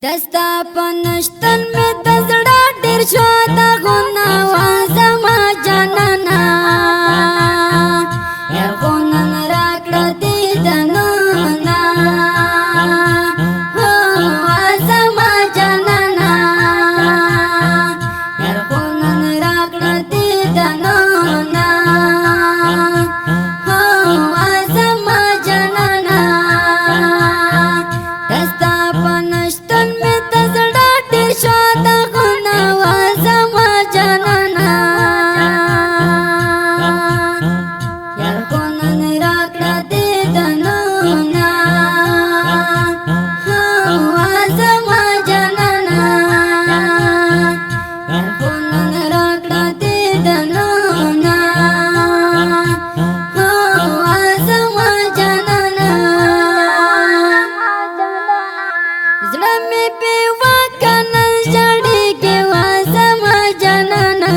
दस्ता पनस्तन में दसड़ा ढेर शोदा गुना वाज़मा जानना यार गुनन राकड़ा दी दनोना हो वाज़मा जानना यार गुनन राकड़ा दी दनोना हो वाज़मा जानना दस्ता पनस्तन में दसड़ा ढेर शोदा गुना वाज़मा जानना यार गुनन राकड़ा दी दनोना हो वाज़मा जानना यार गुनन राकड़ा दी दनोना हो वाज़मा जानना ज़रा में बेवा कनल जड़ी के वाज़मा जानना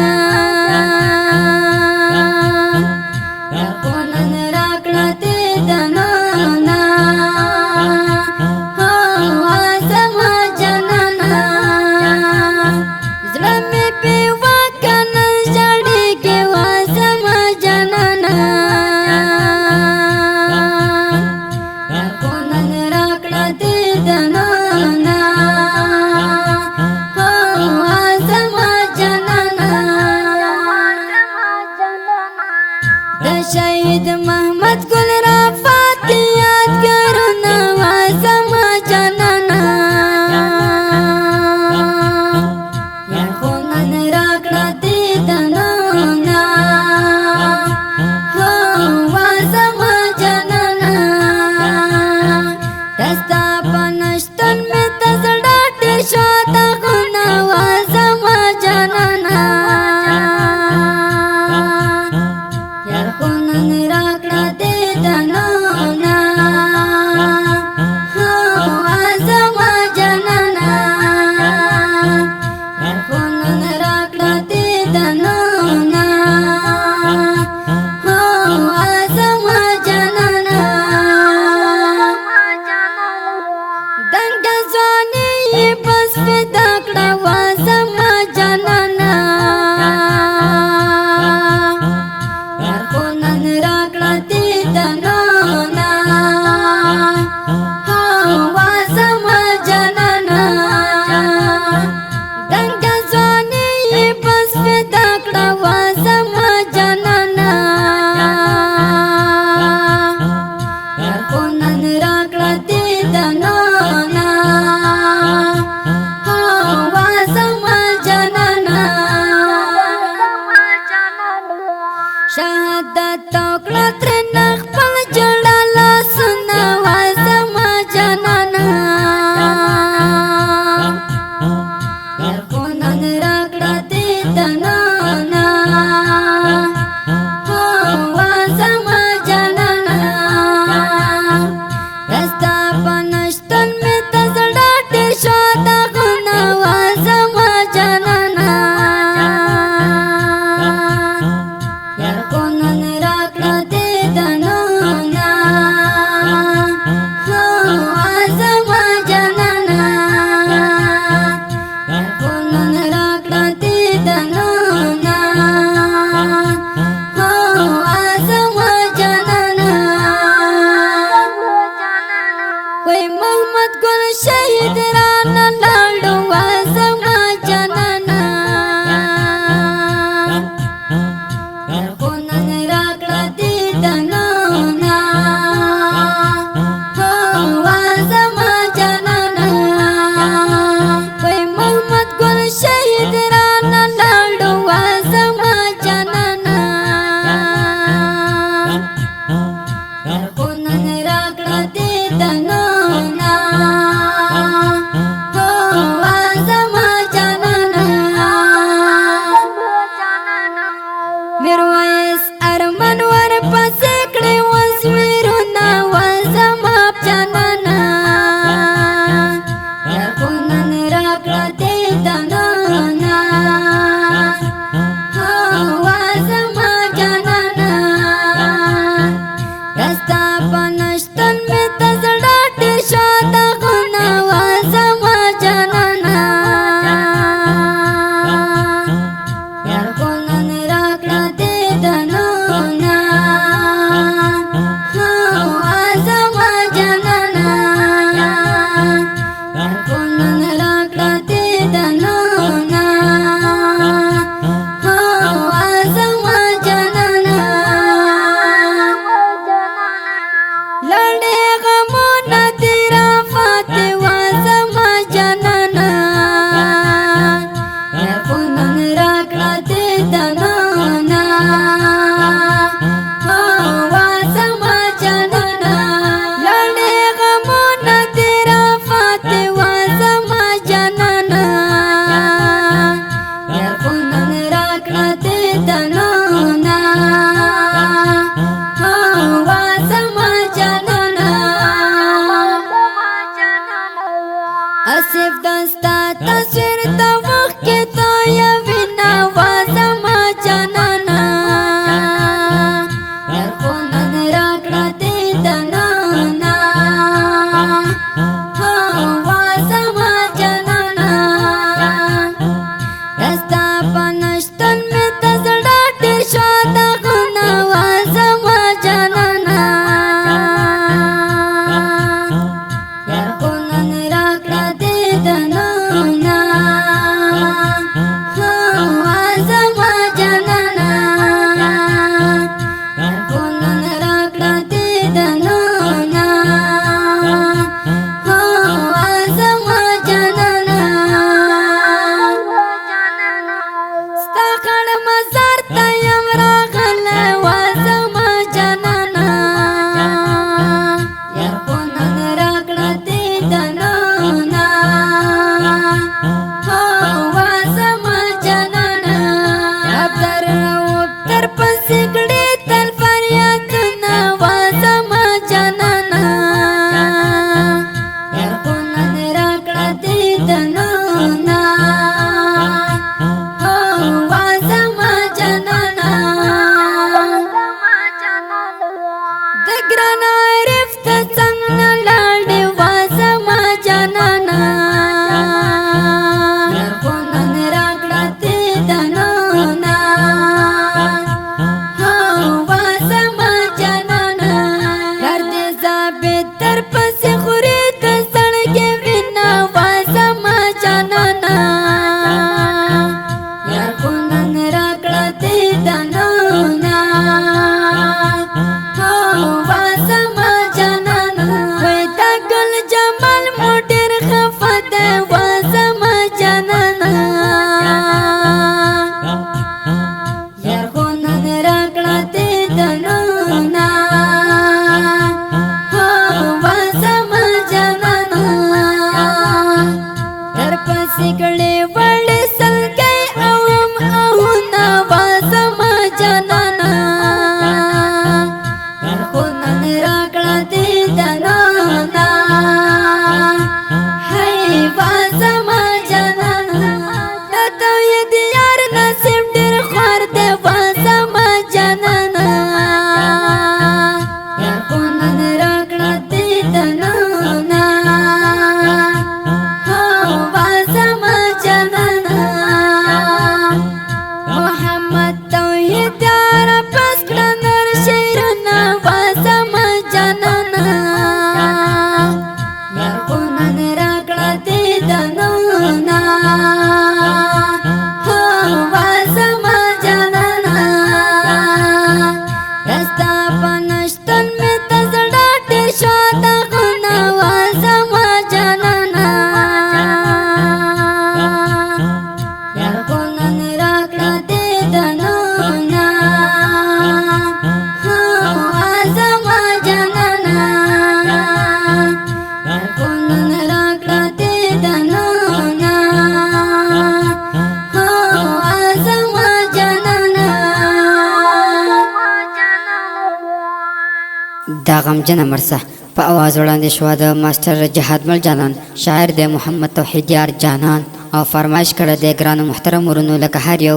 यार गुनन राकड़ा दी दनोना हो वाज़मा जानना ज़रा में बेवा कनल जड़ी के वाज़मा जानना यार गुनन राकड़ा दी दनोना ستا تصویر ته مخکې تا یوینه وازما جانانه یار خو نن راکړه دې دنانه وازما جانانه ستا په نشتون مې د زړه ډېر شو دغونه وازما جانانه یار خو نن راکړه دې دنانه وازما جانانه یار خو نن راکړه دې دنانه وازما جانانه ستا خړ مزار ته یم راغلی وازما جانانه یار خو نن راکړه دې دنانه وازما جانانه ابتر ابتر پسې کړې تل فریادونه وازما جانانه یار خو نن راکړه دې دنانه وازما جانانه د ګران عارف ته څنګه لاړې وازما جانانه یار خو نن راکړه دې دنانه وازما جانانه یار دې ثابت در پسې خوري د سړکې وینه وازما جانانه یار خو نن راکړه دې دنانه وازما جانانه وای دا ګل جمال مو ډېر خفه دی وازما جانانه یار خو نن راکړه دې دنانه وازما جانانه در پسې کړې وړې سلګۍ اوم اهونه وازما جانانه یار خو نن راکړه دې دنانه وازما جانانه دا ته یې د یار نصیب ډېر خوار دی وازما جانانه یار خو نن راکړه دې دنانه وازما جانانه محمد توحید یار پس کړه نور شعرونه وازما جانانه یار خو نن راکړه دې دنانه وازما جانانه ستا په نشتون مې د زړه ډېر شو دغونه وازما جانانه یار خو نن راکړه دې دنانه وازما جانانه یار خو نن راکړه دې دنانه وازما جانانه دا غمجنه مرسه په اواز وړاندې شوه د ماسټر جهادمل جانان، شاعر د محمد توحید یار جانان، او فرمایش کړی د ګرانو محترم ورونو لکه هر یو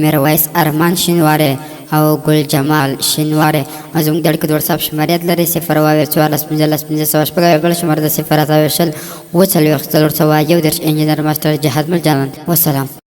میرویس ارمان شینواری او ګل جمال شینواری. زموږ د اړیکو د وټساپ شماریات لري 0 44 15 15 شپږ بل شماره د 0 اوه 40 441 انجینر ماسټر جهادمل جانان. والسلام.